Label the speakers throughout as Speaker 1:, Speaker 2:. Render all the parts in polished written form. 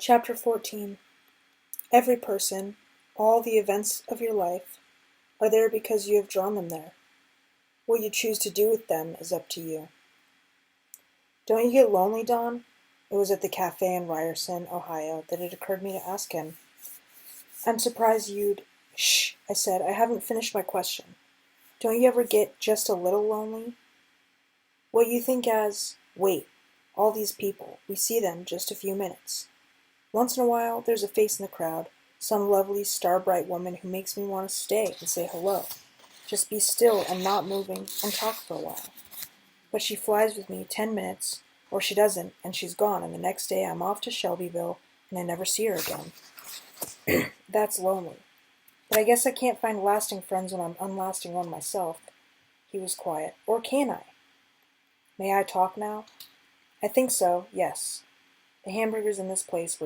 Speaker 1: Chapter 14. Every person, all the events of your life, are there because you have drawn them there. What you choose to do with them is up to you. Don't you get lonely, Don? It was at the cafe in Ryerson, Ohio, that it occurred to me to ask him. I'm surprised you'd... Shh, I said. I haven't finished my question. Don't you ever get just a little lonely? What you think as, wait, all these people, we see them just a few minutes. Once in a while, there's a face in the crowd, some lovely, star-bright woman who makes me want to stay and say hello. Just be still and not moving and talk for a while. But she flies with me 10 minutes, or she doesn't, and she's gone, and the next day I'm off to Shelbyville, and I never see her again. That's lonely. But I guess I can't find lasting friends when I'm unlasting one myself. He was quiet. Or can I? May I talk now? I think so, yes. The hamburgers in this place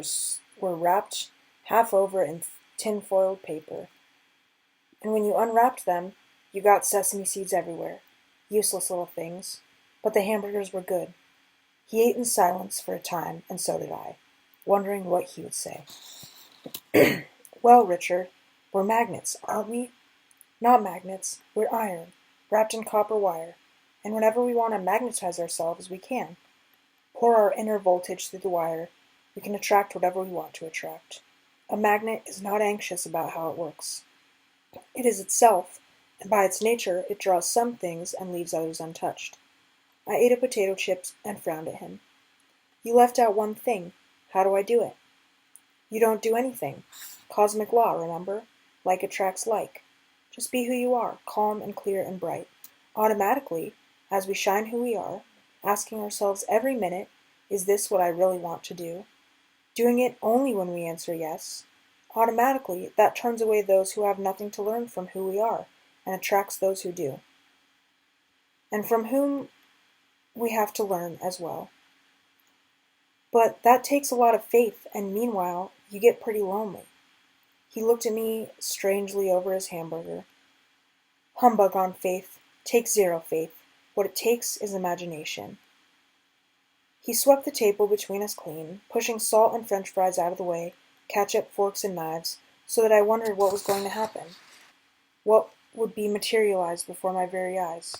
Speaker 1: were wrapped half over in tin-foiled paper. And when you unwrapped them, you got sesame seeds everywhere. Useless little things. But the hamburgers were good. He ate in silence for a time, and so did I, wondering what he would say. Well, Richard, we're magnets, aren't we? Not magnets, we're iron, wrapped in copper wire. And whenever we want to magnetize ourselves, we can. Pour our inner voltage through the wire, we can attract whatever we want to attract. A magnet is not anxious about how it works. It is itself, and by its nature, it draws some things and leaves others untouched. I ate a potato chip and frowned at him. You left out one thing. How do I do it? You don't do anything. Cosmic law, remember? Like attracts like. Just be who you are, calm and clear and bright. Automatically, as we shine who we are, asking ourselves every minute, is this what I really want to do? Doing it only when we answer yes. Automatically, that turns away those who have nothing to learn from who we are, and attracts those who do. And from whom we have to learn as well. But that takes a lot of faith, and meanwhile, you get pretty lonely. He looked at me strangely over his hamburger. Humbug on faith. Take zero faith. What it takes is imagination. He swept the table between us clean, pushing salt and french fries out of the way, ketchup, forks, and knives, so that I wondered what was going to happen. What would be materialized before my very eyes.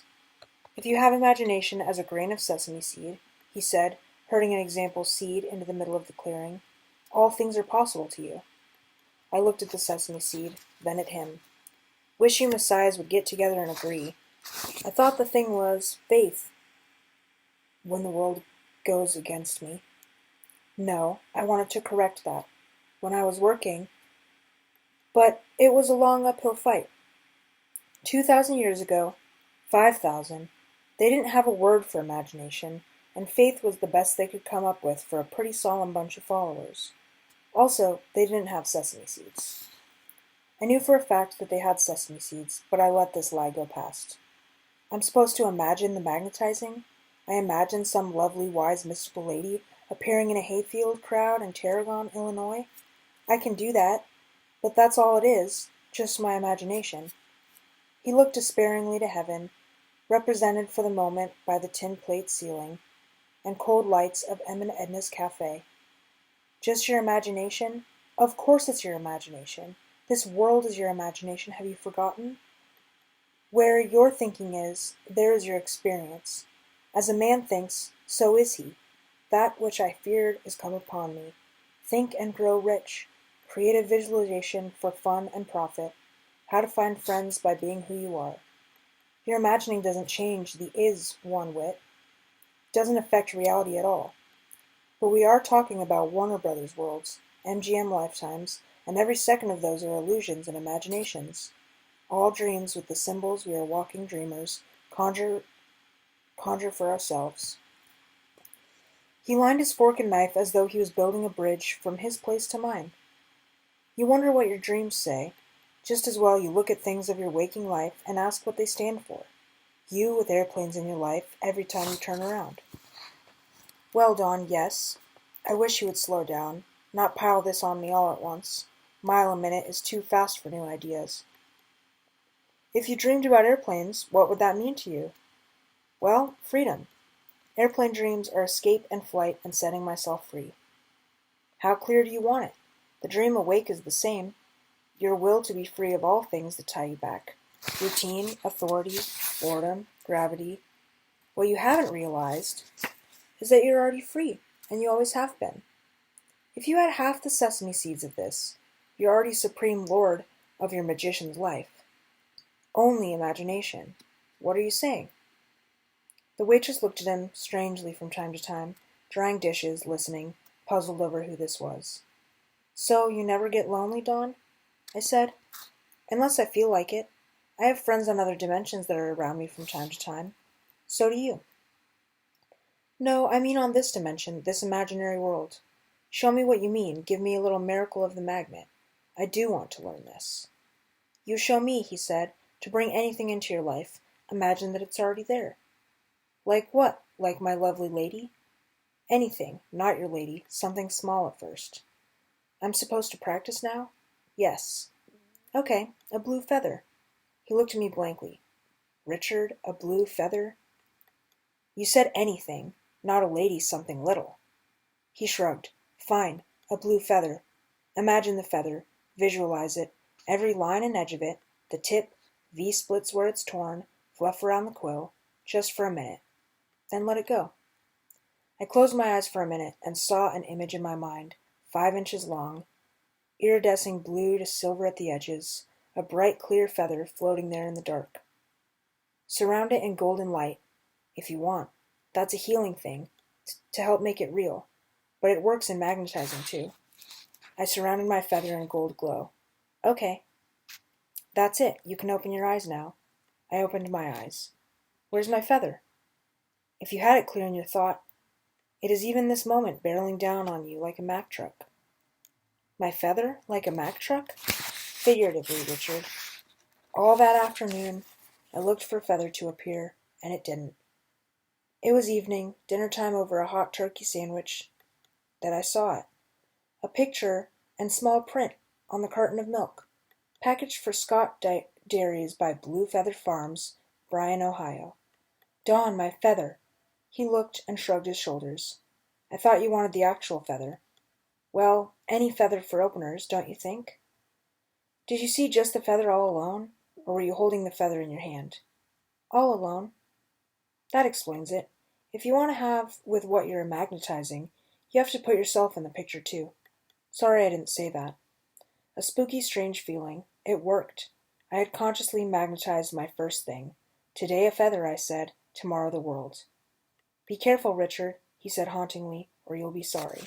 Speaker 1: If you have imagination as a grain of sesame seed, he said, herding an example seed into the middle of the clearing, all things are possible to you. I looked at the sesame seed, then at him. Wish you messiahs would get together and agree. I thought the thing was faith. When the world goes against me. No, I wanted to correct that. When I was working. But it was a long uphill fight. 2,000 years ago, 5,000, they didn't have a word for imagination, and faith was the best they could come up with for a pretty solemn bunch of followers. Also, they didn't have sesame seeds. I knew for a fact that they had sesame seeds, but I let this lie go past. I'm supposed to imagine the magnetizing? I imagine some lovely, wise, mystical lady appearing in a hayfield crowd in Tarragon, Illinois? I can do that, but that's all it is, just my imagination. He looked despairingly to heaven, represented for the moment by the tin plate ceiling and cold lights of Em and Edna's cafe. Just your imagination? Of course it's your imagination. This world is your imagination, have you forgotten? Where your thinking is, there is your experience. As a man thinks, so is he. That which I feared is come upon me. Think and grow rich. Creative visualization for fun and profit. How to find friends by being who you are. Your imagining doesn't change the is one whit. Doesn't affect reality at all. But we are talking about Warner Brothers worlds, MGM lifetimes, and every second of those are illusions and imaginations. All dreams with the symbols we are walking dreamers conjure for ourselves. He lined his fork and knife as though he was building a bridge from his place to mine. You wonder what your dreams say. Just as well you look at things of your waking life and ask what they stand for. You with airplanes in your life every time you turn around. Well, Don, yes. I wish you would slow down, not pile this on me all at once. Mile a minute is too fast for new ideas. If you dreamed about airplanes, what would that mean to you? Well, freedom. Airplane dreams are escape and flight and setting myself free. How clear do you want it? The dream awake is the same. Your will to be free of all things that tie you back. Routine, authority, boredom, gravity. What you haven't realized is that you're already free, and you always have been. If you had half the sesame seeds of this, you're already supreme lord of your magician's life. Only imagination. What are you saying? The waitress looked at him strangely from time to time, drying dishes, listening, puzzled over who this was. So, you never get lonely, Dawn? I said. Unless I feel like it. I have friends on other dimensions that are around me from time to time. So do you. No, I mean on this dimension, this imaginary world. Show me what you mean. Give me a little miracle of the magnet. I do want to learn this. You show me, he said, to bring anything into your life. Imagine that it's already there. Like what? Like my lovely lady? Anything, not your lady, something small at first. I'm supposed to practice now? Yes. Okay, a blue feather. He looked at me blankly. Richard, a blue feather? You said anything, not a lady something little. He shrugged. Fine, a blue feather. Imagine the feather, visualize it, every line and edge of it, the tip, V-splits where it's torn, fluff around the quill, just for a minute. Then let it go. I closed my eyes for a minute and saw an image in my mind, 5 inches long, iridescing blue to silver at the edges, a bright clear feather floating there in the dark. Surround it in golden light, if you want. That's a healing thing, to help make it real, but it works in magnetizing too. I surrounded my feather in gold glow. Okay. That's it. You can open your eyes now. I opened my eyes. Where's my feather? If you had it clear in your thought, it is even this moment barreling down on you like a Mack truck. My feather? Like a Mack truck? Figuratively, Richard. All that afternoon, I looked for feather to appear, and it didn't. It was evening, dinner time over a hot turkey sandwich, that I saw it. A picture and small print on the carton of milk. Packaged for Scott Dairies by Blue Feather Farms, Bryan, Ohio. Dawn, my feather. He looked and shrugged his shoulders. I thought you wanted the actual feather. Well, any feather for openers, don't you think? Did you see just the feather all alone, or were you holding the feather in your hand? All alone. That explains it. If you want to have with what you're magnetizing, you have to put yourself in the picture too. Sorry I didn't say that. A spooky, strange feeling. It worked. I had consciously magnetized my first thing. Today a feather, I said. Tomorrow the world. Be careful, Richard, he said hauntingly, or you'll be sorry.